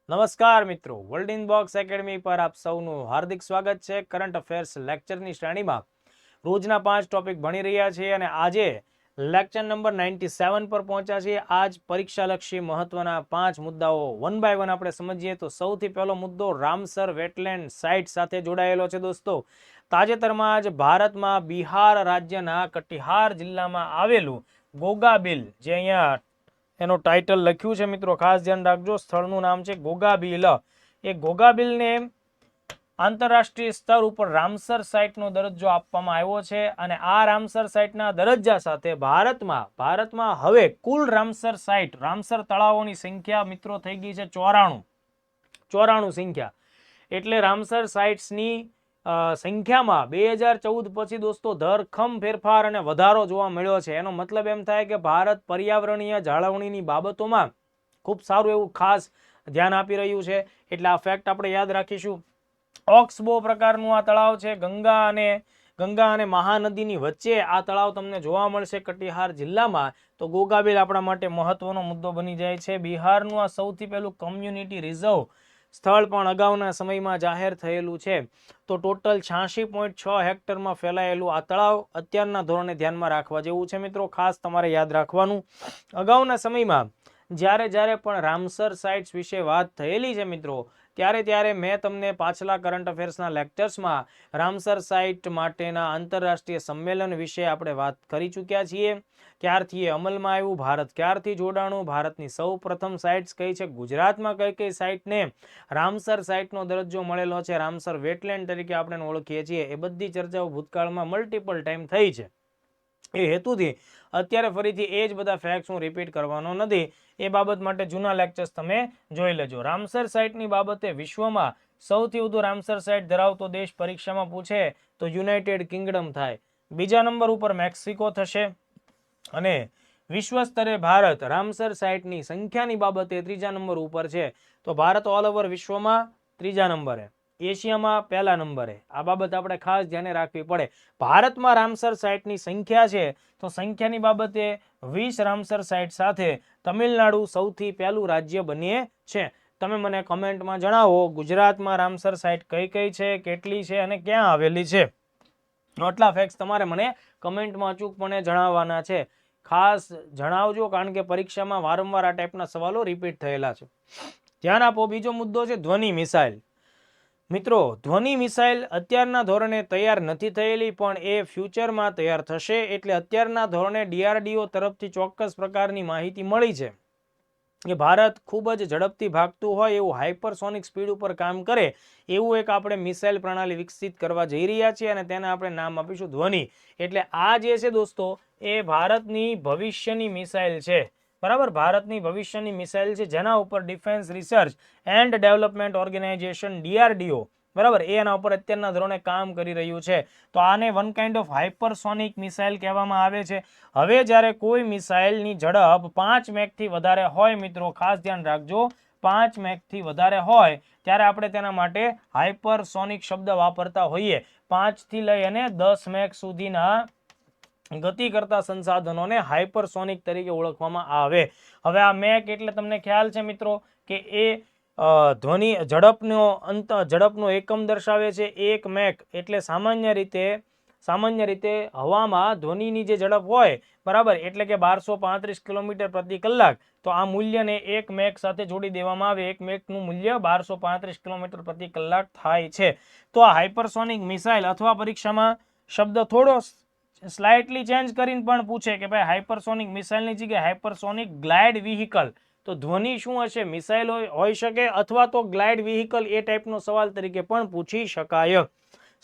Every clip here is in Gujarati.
નમસ્કાર મિત્રો, વર્લ્ડ ઇનબોક્સ એકેડમી પર આપ સૌનું હાર્દિક સ્વાગત છે. કરંટ અફેર્સ લેક્ચરની શ્રેણીમાં રોજના 5 ટોપિક ભણી રહ્યા છીએ અને આજે લેક્ચર નંબર 97 પર પહોંચ્યા છીએ. આજ પરીક્ષાલક્ષી મહત્વના 5 મુદ્દાઓ વન બાય વન આપણે સમજીએ તો સૌથી પહેલો મુદ્દો રામસર વેટલેન્ડ સાઇટ સાથે જોડાયેલો છે. દોસ્તો, તાજેતરમાં જ ભારતમાં બિહાર રાજ્યના કટિહાર જિલ્લામાં આવેલું ગોગાબિલ, જે અહીંયા એનો ટાઇટલ લખ્યું છે મિત્રો, ખાસ ધ્યાન રાખજો. સ્થળનું નામ છે ગોગાબિલ. એ ગોગાબિલને આંતરરાષ્ટ્રીય સ્તર ઉપર રામસર સાઇટનો દરજ્જો આપવામાં આવ્યો છે અને આ રામસર સાઇટના દરજ્જા સાથે ભારતમાં હવે કુલ રામસર સાઇટ, રામસર તળાવોની સંખ્યા મિત્રો થઈ ગઈ છે 94 સંખ્યા. એટલે રામસર સાઇટ્સની સંખ્યામાં 2014 પછી દોસ્તો ધરખમ ફેરફાર અને વધારો જોવા મળ્યો છે. એનો મતલબ એમ થાય કે ભારત પર્યાવરણીય જાળવણીની બાબતોમાં ખૂબ સારું એવું ખાસ ધ્યાન આપી રહ્યું છે. એટલે આ ફેક્ટ આપણે યાદ રાખીશું. ઓક્સબો પ્રકારનું આ તળાવ છે. ગંગા અને મહાનદીની વચ્ચે આ તળાવ તમને જોવા મળશે કટિહાર જિલ્લામાં. તો ગોગાબિલ આપણા માટે મહત્વનો મુદ્દો બની જાય છે. બિહારનું આ સૌથી પહેલું કમ્યુનિટી રિઝર્વ સ્થળ પણ અગાઉના સમયમાં જાહેર થયેલું છે. તો ટોટલ 86.6 હેક્ટરમાં ફેલાયેલું આ તળાવ અત્યારના ધોરણે ધ્યાનમાં રાખવા જેવું છે મિત્રો. ખાસ તમારે યાદ રાખવાનું, અગાઉના સમયમાં જ્યારે પણ રામસર સાઇટ્સ વિશે વાત થયેલી છે મિત્રો, ત્યારે મેં તમને પાછલા કરંટ અફેર્સના લેક્ચર્સમાં રામસર સાઇટ માટેના આંતરરાષ્ટ્રીય સંમેલન વિશે આપણે વાત કરી ચૂક્યા છીએ. ક્યારથી એ અમલમાં આવ્યું, ભારત ક્યારથી જોડાણું, ભારતની સૌ પ્રથમ સાઇટ્સ કઈ છે, ગુજરાતમાં કઈ સાઇટને રામસર સાઇટનો દરજ્જો મળેલો છે, રામસર વેટલેન્ડ તરીકે આપણે ઓળખીએ છીએ, એ બધી ચર્ચાઓ ભૂતકાળમાં મલ્ટિપલ ટાઈમ થઈ છે. એ હેતુથી અત્યારે ફરીથી એ જ બધા ફેક્ટ્સ હું રિપીટ કરવાનો નથી. એ બાબત માટે જૂના લેક્ચર્સ તમે જોઈ લેજો. રામસર સાઇટની બાબતે વિશ્વમાં સૌથી વધુ રામસર સાઇટ ધરાવતો દેશ પરીક્ષામાં પૂછે તો યુનાઇટેડ કિંગડમ થાય. બીજા નંબર ઉપર મેક્સિકો થશે અને વિશ્વ સ્તરે ભારત રામસર સાઇટની સંખ્યાની બાબતે ત્રીજા નંબર ઉપર છે. તો ભારત ઓલ ઓવર વિશ્વમાં ત્રીજા નંબરે, એશિયામાં પહેલા નંબરે. આ બાબત આપણે ખાસ ધ્યાને રાખવી પડે. ભારતમાં રામસર સાઇટની સંખ્યા છે તો સંખ્યાની બાબતે 20 રામસર સાઇટ સાથે તમિલનાડુ સૌથી પહેલું રાજ્ય બને છે. તમે મને કમેન્ટમાં જણાવો ગુજરાતમાં રામસર સાઇટ કઈ છે, કેટલી છે અને ક્યાં આવેલી છે. આટલા ફેક્ટ્સ તમારે મને કમેન્ટમાં અચૂકપણે જણાવવાના છે. ખાસ જણાવજો, કારણ કે પરીક્ષામાં વારંવાર આ ટાઈપના સવાલો રિપીટ થયેલા છે. ધ્યાન આપો. બીજો મુદ્દો છે ધ્વનિ મિસાઇલ. મિત્રો, ધ્વનિ મિસાઇલ અત્યારના ધોરણે તૈયાર નથી થયેલી, પણ એ ફ્યુચરમાં તૈયાર થશે. એટલે અત્યારના ધોરણે DRDO તરફથી ચોક્કસ પ્રકારની માહિતી મળી છે કે ભારત ખૂબ જ ઝડપથી ભાગતું હોય એવું હાઇપરસોનિક સ્પીડ ઉપર કામ કરે એવું એક આપણે મિસાઇલ પ્રણાલી વિકસિત કરવા જઈ રહ્યા છીએ અને તેને આપણે નામ આપીશું ધ્વનિ. એટલે આ જે છે દોસ્તો, એ ભારતની ભવિષ્યની મિસાઇલ છે. બરાબર, ભારતની ભવિષ્યની મિસાઇલ છે, જેના ઉપર defence research and development organisation DRDO, બરાબર, એ એના ઉપર અત્યારના ધોરણે કામ કરી રહ્યું છે. તો આને one kind of hypersonic missile કહેવામાં આવે છે. હવે જ્યારે કોઈ મિસાઇલની ઝડપ 5 મેકથી વધારે હોય મિત્રો, ખાસ ધ્યાન રાખજો, 5 મેકથી વધારે હોય ત્યારે આપણે તેના માટે હાઇપરસોનિક શબ્દ વાપરતા હોઈએ. 5 થી લઈ અને 10 મેક સુધીના ગતિ કરતા સંસાધનોને હાઇપરસોનિક તરીકે ઓળખવામાં આવે. હવે આ મેક એટલે તમને ખ્યાલ છે મિત્રો કે એ ધ્વનિ ઝડપનો એકમ દર્શાવે છે. 1 મેક એટલે સામાન્ય રીતે હવામાં ધ્વનિની જે ઝડપ હોય, બરાબર, એટલે કે 1235 કિલોમીટર પ્રતિ કલાક. તો આ મૂલ્યને 1 મેક સાથે જોડી દેવામાં આવે. 1 મેકનું મૂલ્ય 1235 કિલોમીટર પ્રતિ કલાક થાય છે. તો આ હાઇપરસોનિક મિસાઇલ, અથવા પરીક્ષામાં શબ્દ થોડો સ્લાઇટલી ચેન્જ કરીને પણ પૂછે કે ભાઈ હાઇપરસોનિક મિસાઇલની જગ્યાએ હાઇપરસોનિક ગ્લાઇડ વ્હીકલ, તો ધ્વનિ શું હશે? મિસાઇલ હોઈ શકે અથવા તો ગ્લાઇડ વ્હીકલ, એ ટાઈપનો સવાલ તરીકે પણ પૂછી શકાય.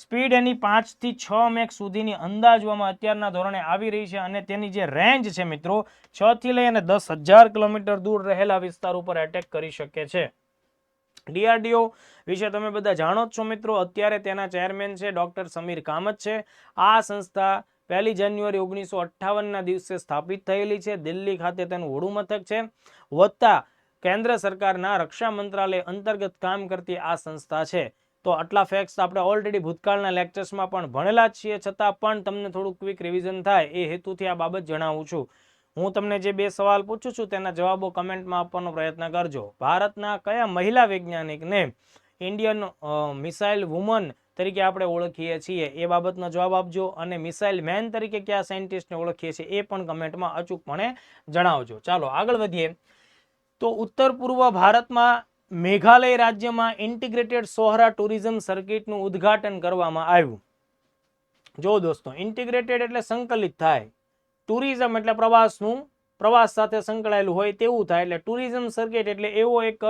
સ્પીડ એની 5 થી 6 મેક સુધીની અંદાજવામાં અત્યારના ધોરણે આવી રહી છે અને તેની જે રેન્જ છે મિત્રો, 6 થી લઈ અને 10,000 કિલોમીટર દૂર રહેલા વિસ્તાર ઉપર એટેક કરી શકે છે. DRDO વિશે તમે બધા જાણો જ છો મિત્રો. અત્યારે તેના ચેરમેન છે ડોક્ટર સમીર કામત છે. આ સંસ્થા 1 જાન્યુઆરી 1958ના દિવસે સ્થાપિત થયેલી છે. દિલ્હી ખાતે તેનું વડું મથક છે. વત્તા કેન્દ્ર સરકારના રક્ષા મંત્રાલય અંતર્ગત કામ કરતી આ સંસ્થા છે. તો આટલા ફેક્ટ્સ આપણે ઓલરેડી ભૂતકાળના લેક્ચર્સમાં પણ ભણેલા જ છીએ, છતાં પણ તમને થોડું ક્વિક રિવિઝન થાય એ હેતુથી આ બાબત જણાવું છું. હું તમને જે 2 સવાલ પૂછું છું તેના જવાબો કમેન્ટમાં આપવાનો પ્રયત્ન કરજો. ભારતના કયા મહિલા વૈજ્ઞાનિકને ઇન્ડિયન મિસાઇલ વુમન તરીકે આપણે ઓળખીએ છીએ એ બાબતનો જવાબ આપજો, અને મિસાઇલ મેન તરીકે કયા સાયન્ટિસ્ટને ઓળખીએ છીએ એ પણ કમેન્ટમાં અચૂકપણે જણાવજો. ચાલો આગળ વધીએ. તો ઉત્તર પૂર્વ ભારતમાં મેઘાલય રાજ્યમાં ઇન્ટિગ્રેટેડ સોહરા ટુરિઝમ સર્કિટનું ઉદ્ઘાટન કરવામાં આવ્યું. જો દોસ્તો, ઇન્ટિગ્રેટેડ એટલે સંકલિત થાય, ટુરિઝમ એટલે પ્રવાસ સાથે સંકળાયેલું હોય તેવું થાય, એટલે ટુરિઝમ સર્કિટ એટલે એવો એક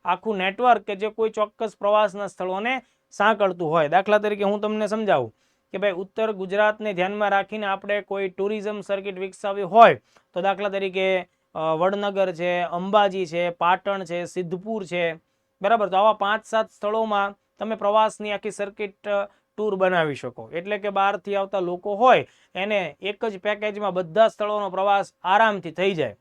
આખું નેટવર્ક કે જે કોઈ ચોક્કસ પ્રવાસના સ્થળોને સાંકળતું હોય. દાખલા તરીકે હું તમને સમજાવું કે ભાઈ ઉત્તર ગુજરાતને ધ્યાનમાં રાખીને આપણે કોઈ ટુરિઝમ સર્કિટ વિકસાવી હોય તો દાખલા તરીકે વડનગર છે, અંબાજી છે, પાટણ છે, સિદ્ધપુર છે, બરાબર. તો આવા 5-7 સ્થળોમાં તમે પ્રવાસની આખી સર્કિટ ટૂર બનાવી શકો. એટલે કે બહારથી આવતા લોકો હોય એને એક જ પેકેજમાં બધા સ્થળોનો પ્રવાસ આરામથી થઈ જાય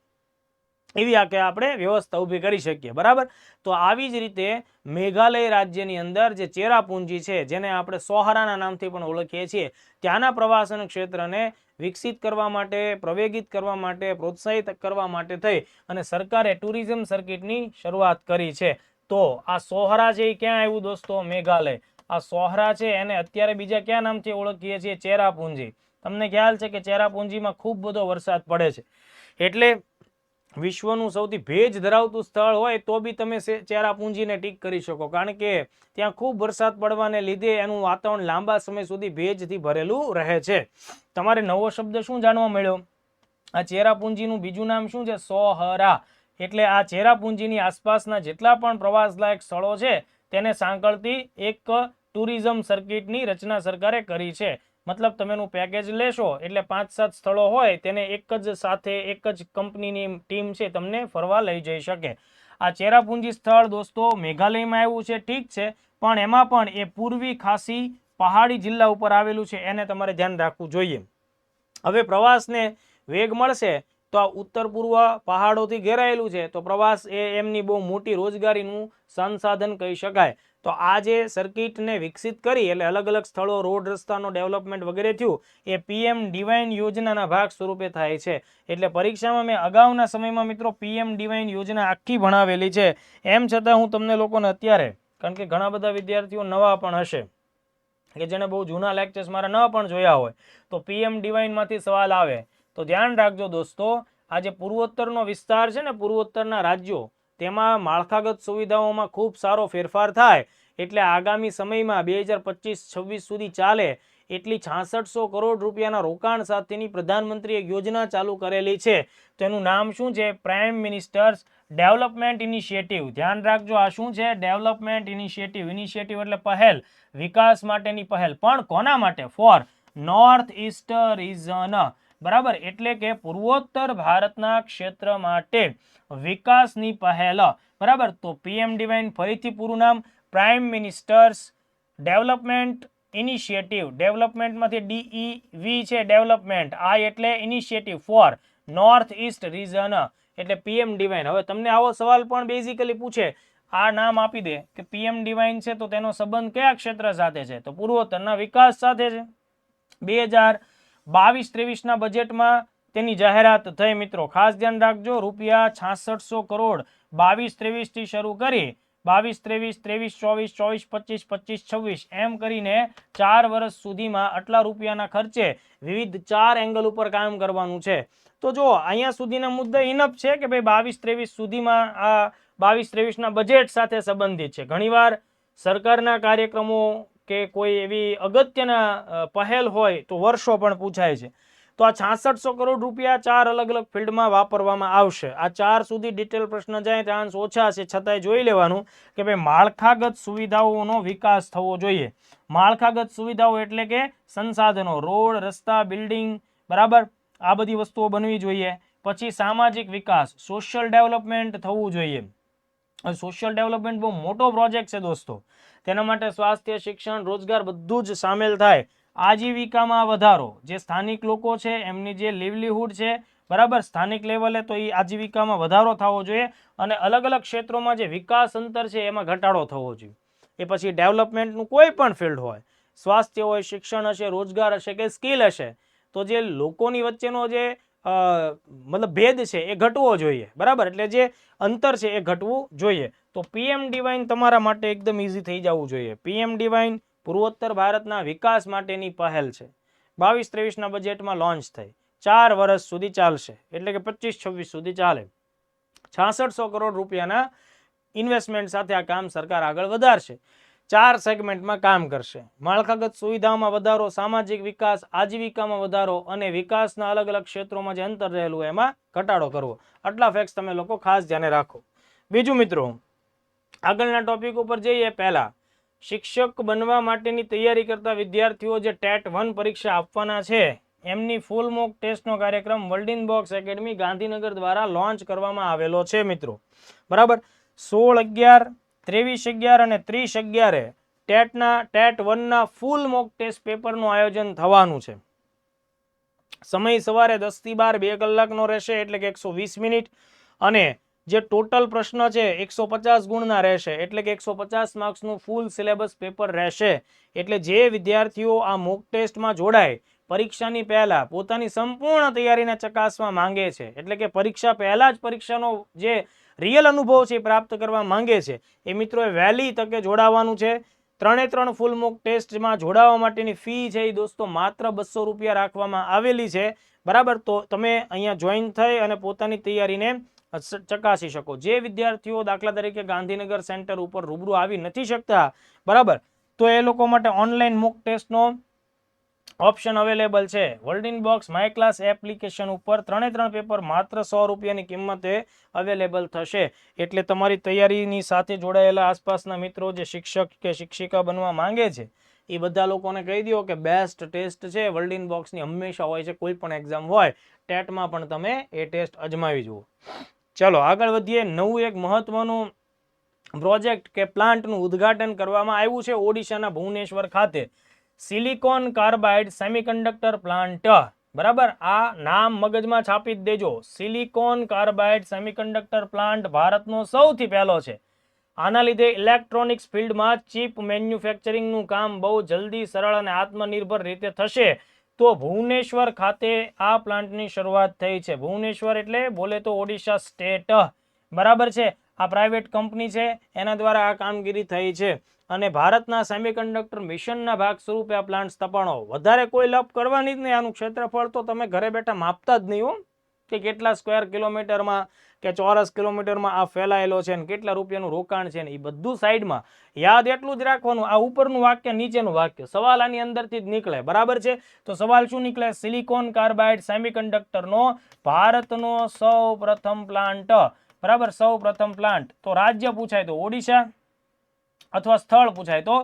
એવી આપણે વ્યવસ્થા ઊભી કરી શકીએ, બરાબર. તો આવી જ રીતે મેઘાલય રાજ્યની અંદર જે ચેરાપુંજી છે, જેને આપણે સોહરાના નામથી પણ ઓળખીએ છીએ, ત્યાંના પ્રવાસન ક્ષેત્રને વિકસિત કરવા માટે, પ્રવેગિત કરવા માટે, પ્રોત્સાહિત કરવા માટે થઈ અને સરકારે ટુરિઝમ સર્કિટની શરૂઆત કરી છે. તો આ સોહરા છે એ ક્યાં આવ્યું દોસ્તો? મેઘાલય. આ સોહરા છે એને અત્યારે બીજા કયા નામથી ઓળખીએ છીએ? ચેરાપુંજી. તમને ખ્યાલ છે કે ચેરાપુંજીમાં ખૂબ બધો વરસાદ પડે છે, એટલે વિશ્વનું સૌથી ભેજ ધરાવતું સ્થળ હોય તો બી તમે ચેરાપુંજીને ટીક કરી શકો, કારણ કે ત્યાં ખૂબ વરસાદ પડવાને લીધે એનું વાતાવરણ લાંબા સમય સુધી ભેજથી ભરેલું રહે છે. તમારે નવો શબ્દ શું જાણવા મળ્યો? આ ચેરાપુંજીનું બીજું નામ શું છે? સોહરા. એટલે આ ચેરાપુંજીની આસપાસના જેટલા પણ પ્રવાસલાયક સ્થળો છે તેને સાંકળતી એક ટુરિઝમ સર્કિટની રચના સરકારે કરી છે. મતલબ તમે એનું પેકેજ લેશો એટલે 5-7 સ્થળો હોય તેને એક જ સાથે એક જ કંપનીની ટીમ છે તમને ફરવા લઈ જઈ શકે. આ ચેરાપુંજી સ્થળ દોસ્તો મેઘાલયમાં આવ્યું છે, ઠીક છે, પણ એમાં પણ એ પૂર્વી ખાસી પહાડી જિલ્લા ઉપર આવેલું છે, એને તમારે ધ્યાન રાખવું જોઈએ. હવે પ્રવાસને વેગ મળશે તો આ ઉત્તર પૂર્વ પહાડોથી ઘેરાયેલું છે, તો પ્રવાસ એ એમની બહુ મોટી રોજગારીનું સંસાધન કહી શકાય. તો આ જે સર્કિટને વિકસિત કરી એટલે અલગ અલગ સ્થળો, રોડ, રસ્તાનો ડેવલપમેન્ટ વગેરે થયું એ PM ડિવાઇન યોજનાના ભાગ સ્વરૂપે થાય છે. એટલે પરીક્ષામાં મેં અગાઉના સમયમાં મિત્રો PM ડિવાઇન યોજના આખી ભણાવેલી છે. એમ છતાં હું તમને લોકોને અત્યારે, કારણ કે ઘણા બધા વિદ્યાર્થીઓ નવા પણ હશે કે જેને બહુ જૂના લેક્ચર્સ મારા ન પણ જોયા હોય, તો PM ડિવાઇનમાંથી સવાલ આવે તો ધ્યાન રાખજો દોસ્તો. આ જે પૂર્વોત્તરનો વિસ્તાર છે ને, પૂર્વોત્તરના રાજ્યો, તેમાં માળખાગત સુવિધાઓમાં ખૂબ સારો ફેરફાર થાય, એટલે આગામી સમયમાં 2025-26 સુધી ચાલે એટલી 6600 કરોડ રૂપિયાના રોકાણ સાથેની પ્રધાનમંત્રીએ યોજના ચાલુ કરેલી છે. તો એનું નામ શું છે? Prime ministers development initiative. ધ્યાન રાખજો, આ શું છે? Development initiative. ઇનિશિયેટિવ એટલે પહેલ, વિકાસ માટેની પહેલ. પણ કોના માટે? ફોર નોર્થ ઈસ્ટ રીજન, બરાબર. એટલે કે પૂર્વોત્તર ભારતના ક્ષેત્ર માટે વિકાસની પહેલ, બરાબર. તો PM ડિવાઇન ફરીથી પૂરું નામ પ્રાઇમ મિનિસ્ટર્સ ડેવલપમેન્ટ ઇનિશિયેટિવ. ડેવલપમેન્ટમાંથી DEV છે, ડેવલપમેન્ટ. આ એટલે initiative for north east region, એટલે PM ડિવાઇન. હવે તમને આવો સવાલ પણ બેઝિકલી પૂછે, આ નામ આપી દે કે PM ડિવાઇન છે તો તેનો સંબંધ કયા ક્ષેત્ર સાથે છે? તો પૂર્વોત્તરના વિકાસ સાથે છે. 2022-23ના બજેટમાં તેની જાહેરાત થઈ મિત્રો. ખાસ ધ્યાન રાખજો, રૂપિયા 6600 કરોડ 22-23 થી શરૂ કરી 22-23, 23-24, 24-25, 25-26 એમ કરીને 4 વર્ષ સુધીમાં આટલા રૂપિયાના ખર્ચે વિવિધ 4 એંગલ ઉપર કામ કરવાનું છે. તો જો અહીંયા સુધીના મુદ્દા ઇનફ છે કે ભાઈ 22-23 સુધીમાં આ 22-23ના બજેટ સાથે સંબંધિત છે. ઘણીવાર સરકારના કાર્યક્રમો કે કોઈ એવી અગત્યના પહેલ હોય તો વર્ષો પણ પૂછાય છે. તો આ 6600 કરોડ રૂપિયા 4 અલગ અલગ ફિલ્ડમાં વાપરવામાં આવશે. આ 4 સુધી ડિટેલ પ્રશ્ન જાય, ચાન્સ ઓછા છે, છતાંય જોઈ લેવાનું કે ભાઈ માળખાગત સુવિધાઓનો વિકાસ થવો જોઈએ. માળખાગત સુવિધાઓ એટલે કે સંસાધનો, રોડ, રસ્તા, બિલ્ડિંગ, બરાબર, આ બધી વસ્તુઓ બનવી જોઈએ. પછી સામાજિક વિકાસ, સોશિયલ ડેવલપમેન્ટ થવું જોઈએ. સોશિયલ ડેવલપમેન્ટ બહુ મોટો પ્રોજેક્ટ છે દોસ્તો. તેના માટે સ્વાસ્થ્ય, શિક્ષણ, રોજગાર બધું જ સામેલ થાય. આજીવિકામાં વધારો, જે સ્થાનિક લોકો છે એમની જે લીવલીહુડ છે, બરાબર, સ્થાનિક લેવલે, તો એ આજીવિકામાં વધારો થવો જોઈએ. અને અલગ અલગ ક્ષેત્રોમાં જે વિકાસ અંતર છે એમાં ઘટાડો થવો જોઈએ. એ પછી ડેવલપમેન્ટનું કોઈ પણ ફિલ્ડ હોય, સ્વાસ્થ્ય હોય, શિક્ષણ હશે, રોજગાર હશે કે સ્કિલ હશે, તો જે લોકોની વચ્ચેનો જે મતલબ ભેદ છે એ ઘટવો જોઈએ, બરાબર, એટલે જે અંતર છે એ ઘટવું જોઈએ. તો પીએમ ડિવાઇન તમારા માટે એકદમ ઇઝી થઈ જવું જોઈએ. પીએમ ડિવાઇન પૂર્વોત્તર ભારતના વિકાસ માટેની પહેલ છે. 22-23ના બજેટમાં લોન્ચ થઈ, 4 વર્ષ સુધી ચાલશે, એટલે કે 25-26 સુધી ચાલે. 6600 કરોડ રૂપિયાના ઇન્વેસ્ટમેન્ટ સાથે આ કામ સરકાર આગળ વધારશે. 4 સેગમેન્ટમાં કામ કરશે. માળખાગત સુવિધામાં વધારો, સામાજિક વિકાસ, આજીવિકામાં વધારો અને વિકાસના અલગ અલગ ક્ષેત્રોમાં જે અંતર રહેલું હોય એમાં ઘટાડો કરવો. આટલા ફેક્ટ્સ તમે લોકો ખાસ ધ્યાને રાખો. બીજું મિત્રો, આગળના ટોપિક ઉપર જઈએ. પહેલા, શિક્ષક બનવા માટેની તૈયારી કરતા વિદ્યાર્થીઓ જે ટેટ 1 પરીક્ષા આપવાના છે એમની ફૂલ મોક ટેસ્ટનો કાર્યક્રમ world in box academy Gandhinagar દ્વારા લોન્ચ કરવામાં આવેલો છે મિત્રો, બરાબર. 16/11, 23/11 અને 30/11 ટેટ 1ના ફૂલ મોક ટેસ્ટ પેપરનું આયોજન થવાનું છે. સમય સવારે 10 થી 12 2 કલાકનો રહેશે, એટલે કે 120 મિનિટ. અને જે ટોટલ પ્રશ્ન છે 150 ગુણના રહેશે, એટલે કે 150 માર્ક્સનું ફૂલ સિલેબસ પેપર રહેશે. એટલે જે વિદ્યાર્થીઓ આ મોક ટેસ્ટમાં જોડાય, પરીક્ષાની પહેલા પોતાની સંપૂર્ણ તૈયારીને ચકાસવા માંગે છે, એટલે કે પરીક્ષા પહેલા જ પરીક્ષાનો જે રિયલ અનુભવ છે પ્રાપ્ત કરવા માંગે છે, એ મિત્રોએ વહેલી તકે જોડાવાનું છે. 3 ફૂલ મોક ટેસ્ટમાં જોડાવા માટેની ફી છે એ દોસ્તો માત્ર 200 રૂપિયા રાખવામાં આવેલી છે, બરાબર. તો તમે અહીંયા જોઈન થઈ અને પોતાની તૈયારીને ચકાસી શકો. જે વિદ્યાર્થીઓ દાખલા તરીકે ગાંધીનગર સેન્ટર ઉપર રૂબરૂ આવી નથી શકતા, બરાબર, તો એ લોકો માટે ઓનલાઈન મોક ટેસ્ટનો ઓપ્શન અવેલેબલ છે. World in box my class application ઉપર 3 પેપર માત્ર 100 રૂપિયાની કિંમતે અવેલેબલ થશે. એટલે તમારી તૈયારીની સાથે જોડાયેલા આસપાસના મિત્રો જે શિક્ષક કે શિક્ષિકા બનવા માંગે છે એ બધા લોકોને કહી દો કે બેસ્ટ ટેસ્ટ છે વર્લ્ડ ઇન બોક્સની, હંમેશા હોય છે, કોઈ પણ એક્ઝામ હોય, ટેટમાં પણ તમે એ ટેસ્ટ અજમાવી જુઓ. ચલો આગળ વધીએ. નવું એક મહત્વનું પ્રોજેક્ટ કે પ્લાન્ટનું ઉદ્ઘાટન કરવામાં આવ્યું છે ઓડિશાના ભુવનેશ્વર ખાતે. સિલિકોન કાર્બાઇડ સેમિકન્ડક્ટર પ્લાન્ટ, બરાબર. આ નામ મગજમાં છાપી જ દેજો. સિલિકોન કાર્બાઇડ સેમિકન્ડક્ટર પ્લાન્ટ ભારતનો સૌથી પહેલો છે. આના લીધે ઇલેક્ટ્રોનિક્સ ફિલ્ડમાં ચીપ મેન્યુફેક્ચરિંગનું કામ બહુ જલ્દી, સરળ અને આત્મનિર્ભર રીતે થશે. તો ભુવનેશ્વર ખાતે આ પ્લાન્ટની શરૂઆત થઈ છે. ભુવનેશ્વર એટલે બોલે તો ઓડિશા સ્ટેટ, બરાબર છે. આ પ્રાઇવેટ કંપની છે, એના દ્વારા આ કામગીરી થઈ છે. અને ભારતના સેમિકન્ડક્ટર મિશનના ભાગ સ્વરૂપે આ પ્લાન્ટ સ્થાપનો. વધારે કોઈ લપ કરવાની જ નહીં. આનું ક્ષેત્રફળ તો તમે ઘરે બેઠા માપતા જ નહીં હો, કે કેટલા સ્ક્વેર કિલોમીટરમાં કે ચોરસ કિલોમીટરમાં આ ફેલાયેલો છે ને કેટલા રૂપિયાનું રોકાણ છે ને એ બધું સાઈડમાં યાદ એટલું જ રાખવાનું. આ ઉપરનું વાક્ય નીચેનું વાક્ય, સવાલ આની અંદરથી જ નીકળે, બરાબર છે. તો સવાલ શું નીકળે? સિલિકોન કાર્બાઇડ સેમિકન્ડક્ટરનો ભારતનો સૌ પ્રથમ પ્લાન્ટ, બરાબર, સૌ પ્રથમ પ્લાન્ટ. તો રાજ્ય પૂછાય તો ઓડિશા, અથવા સ્થળ પૂછાય તો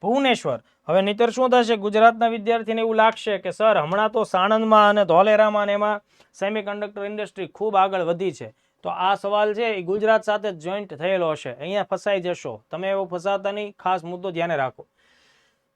ભુવનેશ્વર. હવે નહીતર શું થશે? ગુજરાતના વિદ્યાર્થીને એવું લાગશે કે સર હમણાં તો સાણંદમાં અને ધોલેરામાં ને એમાં સેમિકન્ડક્ટર ઇન્ડસ્ટ્રી ખૂબ આગળ વધી છે, તો આ સવાલ છે એ ગુજરાત સાથે જોઈન્ટ થયેલો હશે, અહીંયા ફસાઈ જશો તમે. એવો ફસાતા નહીં, ખાસ મુદ્દો ધ્યાને રાખો.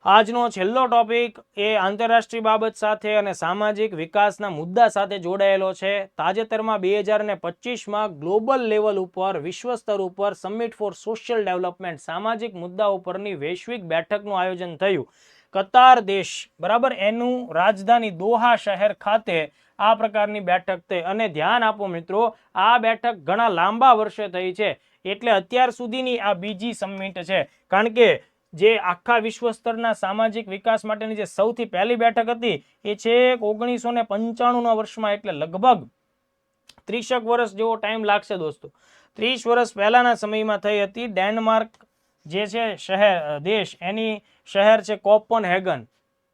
આજનો છેલ્લો ટોપિક એ આંતરરાષ્ટ્રીય બાબત સાથે અને સામાજિક વિકાસના મુદ્દા સાથે જોડાયેલો છે. તાજેતરમાં 2025માં ગ્લોબલ લેવલ ઉપર, વિશ્વ સ્તર ઉપર સમિટ ફોર સોશિયલ ડેવલપમેન્ટ, સામાજિક મુદ્દા ઉપરની વૈશ્વિક બેઠકનું આયોજન થયું. કતાર દેશ, બરાબર, એનું રાજધાની દોહા શહેર ખાતે આ પ્રકારની બેઠક થઈ. અને ધ્યાન આપો મિત્રો, આ બેઠક ઘણા લાંબા વર્ષે થઈ છે, એટલે અત્યાર સુધીની આ બીજી સમિટ છે. કારણ કે જે આખા વિશ્વ સ્તરના સામાજિક વિકાસ માટેની જે સૌથી પહેલી બેઠક હતી એ છે 1995ના વર્ષમાં, એટલે લગભગ 30 વર્ષ જેવો ટાઈમ લાગશે દોસ્તો. 30 વર્ષ પહેલાના સમયમાં થઈ હતી. ડેનમાર્ક જે છે શહેર, દેશ, એની શહેર છે કોપનહેગન.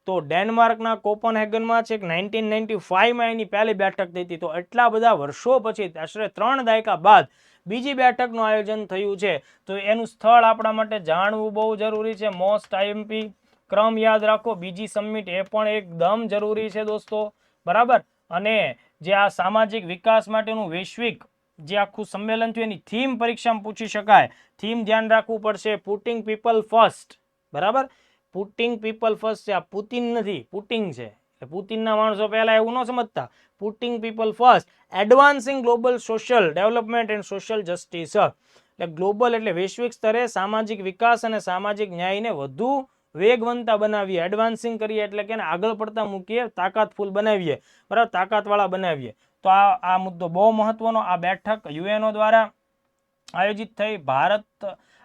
તો ડેનમાર્કના કોપનહેગનમાં છે 1995માં એની પહેલી બેઠક થઈ હતી. તો એટલા બધા વર્ષો પછી, આશરે 3 દાયકા બાદ બીજી બેઠકનું આયોજન થયું છે. તો એનું સ્થળ આપણા માટે જાણવું બહુ જરૂરી છે. મોસ્ટ આઈએમપી ક્રમ યાદ રાખો. બીજી સમિટ એ પણ એકદમ જરૂરી છે દોસ્તો, બરાબર. અને જે આ સામાજિક વિકાસ માટેનું વૈશ્વિક જે આખું સંમેલન થયું એની થીમ પરીક્ષામાં પૂછી શકાય. થીમ ધ્યાન રાખવું પડશે, પુટિંગ પીપલ ફર્સ્ટ, બરાબર. પુટિંગ પીપલ ફર્સ્ટ છે, આ પુતિન નથી, પુટિંગ છે. પુતિનના માણસો પહેલા એવું ન સમજતા. Putting people first, એડવાન્સિંગ global social development and social justice. એટલે ગ્લોબલ એટલે વૈશ્વિક સ્તરે સામાજિક વિકાસ અને સામાજિક ન્યાયને વધુ વેગવંતા બનાવીએ. એડવાન્સિંગ કરીએ એટલે કે આગળ પડતા મૂકીએ, તાકાતફુલ બનાવીએ, બરાબર, તાકાતવાળા બનાવીએ. તો આ મુદ્દો બહુ મહત્વનો. આ બેઠક યુએનઓ દ્વારા આયોજિત થઈ. ભારત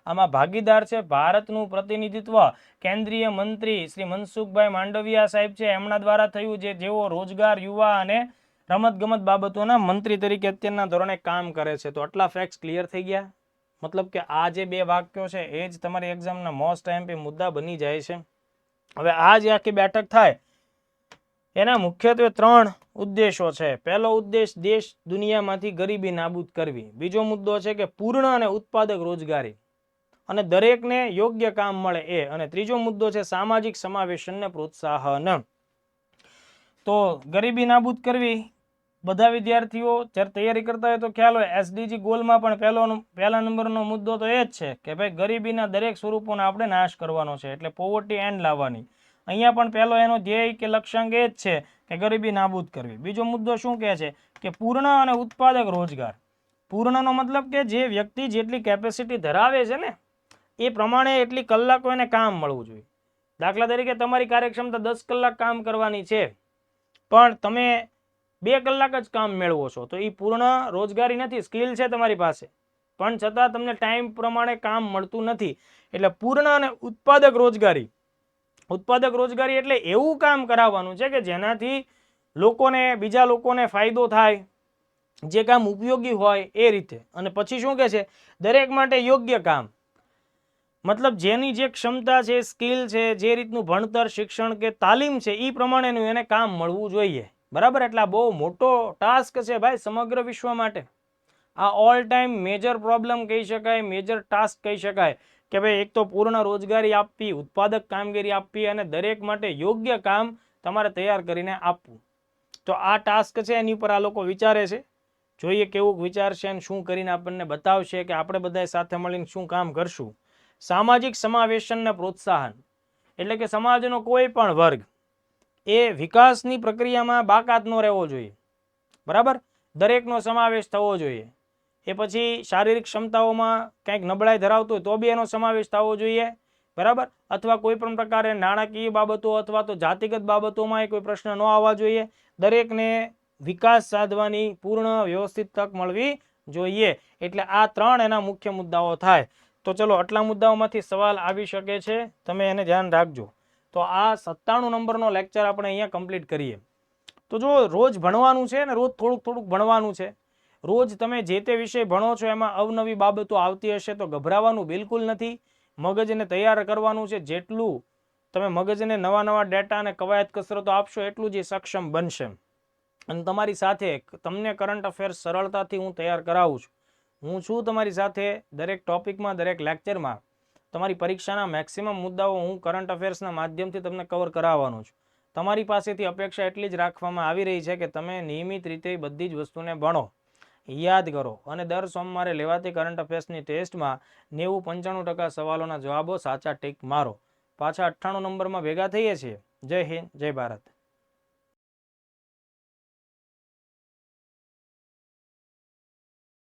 આમાં ભાગીદાર છે. ભારતનું પ્રતિનિધિત્વ કેન્દ્રીય મંત્રી શ્રી મનસુખભાઈ માંડવિયા સાહેબ છે, એમના દ્વારા થયું, જેઓ રોજગાર, યુવા અને રમતગમત બાબતોના મંત્રી તરીકે અત્યારના ધોરણે કામ કરે છે. તો આટલા ફેક્ટ્સ ક્લિયર થઈ ગયા. મતલબ કે આ જે બે વાક્યો છે એ જ તમારી એક્ઝામના મોસ્ટ આઈએમપી મુદ્દા બની જાય છે. હવે આ જે આખી બેઠક થાય એના મુખ્યત્વે 3 ઉદ્દેશો છે. પહેલો ઉદ્દેશ દેશ દુનિયામાંથી ગરીબી નાબૂદ કરવી. બીજો મુદ્દો છે કે પૂર્ણ અને ઉત્પાદક રોજગારી અને દરેકને યોગ્ય કામ મળે એ. અને ત્રીજો મુદ્દો છે સામાજિક સમાવેશનને પ્રોત્સાહન. તો ગરીબી નાબૂદ કરવી, બધા વિદ્યાર્થીઓ જ્યારે તૈયારી કરતા હોય તો ખ્યાલ હોય એસડીજી ગોલમાં પણ પહેલા નંબરનો મુદ્દો તો એ જ છે કે ભાઈ ગરીબીના દરેક સ્વરૂપોને આપણે નાશ કરવાનો છે, એટલે પોવર્ટી એન્ડ લાવવાની. અહીંયા પણ પહેલો એનો ધ્યેય કે લક્ષ્યાંક એ જ છે કે ગરીબી નાબૂદ કરવી. બીજો મુદ્દો શું કહે છે કે પૂર્ણ અને ઉત્પાદક રોજગાર. પૂર્ણનો મતલબ કે જે વ્યક્તિ જેટલી કેપેસિટી ધરાવે છે ને એ પ્રમાણે એટલી કલાકો એને કામ મળવું જોઈએ. દાખલા તરીકે તમારી કાર્યક્ષમતા 10 કલાક કામ કરવાની છે, પણ તમે 2 કલાક જ કામ મેળવો છો, તો એ પૂર્ણ રોજગારી નથી. સ્કિલ છે તમારી પાસે, પણ છતાં તમને ટાઈમ પ્રમાણે કામ મળતું નથી. એટલે પૂર્ણ અને ઉત્પાદક રોજગારી. ઉત્પાદક રોજગારી એટલે એવું કામ કરાવવાનું છે કે જેનાથી બીજા લોકોને ફાયદો થાય, જે કામ ઉપયોગી હોય એ રીતે. અને પછી શું કહે છે, દરેક માટે યોગ્ય કામ. મતલબ જેની જે ક્ષમતા છે, સ્કિલ છે, જે રીતનું ભણતર, શિક્ષણ કે તાલીમ છે એ પ્રમાણેનું એને કામ મળવું જોઈએ. બરાબર? એટલે આ બહુ મોટો ટાસ્ક છે ભાઈ સમગ્ર વિશ્વ માટે. આ ઓલ ટાઈમ મેજર પ્રોબ્લેમ કહી શકાય, મેજર ટાસ્ક કહી શકાય કે ભાઈ એક તો પૂર્ણ રોજગારી આપવી, ઉત્પાદક કામગીરી આપવી અને દરેક માટે યોગ્ય કામ તમારે તૈયાર કરીને આપવું. તો આ ટાસ્ક છે એની ઉપર આ લોકો વિચારે છે. જોઈએ કેવું વિચારશે અને શું કરીને આપણને બતાવશે કે આપણે બધા સાથે મળીને શું કામ કરશું. સામાજિક સમાવેશનને પ્રોત્સાહન એટલે કે સમાજનો કોઈ પણ વર્ગ એ વિકાસની પ્રક્રિયામાં બાકાત ન રહેવો જોઈએ. બરાબર? દરેકનો સમાવેશ થવો જોઈએ. એ પછી શારીરિક ક્ષમતાઓમાં કંઈક નબળાઈ ધરાવતો હોય તો બી એનો સમાવેશ થવો જોઈએ. બરાબર? અથવા કોઈ પણ પ્રકારે નાણાકીય બાબતો અથવા તો જાતિગત બાબતોમાં કોઈ પ્રશ્ન ન આવવા જોઈએ. દરેકને વિકાસ સાધવાની પૂર્ણ વ્યવસ્થિત તક મળવી જોઈએ. એટલે આ 3 એના મુખ્ય મુદ્દાઓ થાય. તો ચલો આટલા મુદ્દાઓમાંથી સવાલ આવી શકે છે, તમે એને ધ્યાન રાખજો. તો આ 97 નંબરનો લેક્ચર આપણે અહીંયા કમ્પ્લીટ કરીએ. તો જો રોજ ભણવાનું છે ને, રોજ થોડુંક ભણવાનું છે. રોજ તમે જે તે વિષય ભણો છો એમાં અવનવી બાબતો આવતી હશે તો ગભરાવાનું બિલકુલ નથી. મગજને તૈયાર કરવાનું છે. જેટલું તમે મગજને નવા ડેટા અને કવાયત કસરતો આપશો એટલું જ સક્ષમ બનશે. અને તમારી સાથે તમને કરંટ અફેર્સ સરળતાથી હું તૈયાર કરાવું છું. હું છું તમારી સાથે દરેક ટોપિકમાં, દરેક લેક્ચરમાં. તમારી પરીક્ષાના મેક્સિમમ મુદ્દાઓ હું કરંટ અફેર્સના માધ્યમથી તમને કવર કરાવવાનો છું. તમારી પાસેથી અપેક્ષા એટલી જ રાખવામાં આવી રહી છે કે તમે નિયમિત રીતે બધી જ વસ્તુને ભણો, યાદ કરો અને દર સોમવારે લેવાતી કરંટ અફેર્સની ટેસ્ટમાં 90-95% સવાલોના જવાબો સાચા ટીક મારો. પાછા 98 નંબરમાં ભેગા થઈએ છીએ. જય હિન્દ, જય ભારત.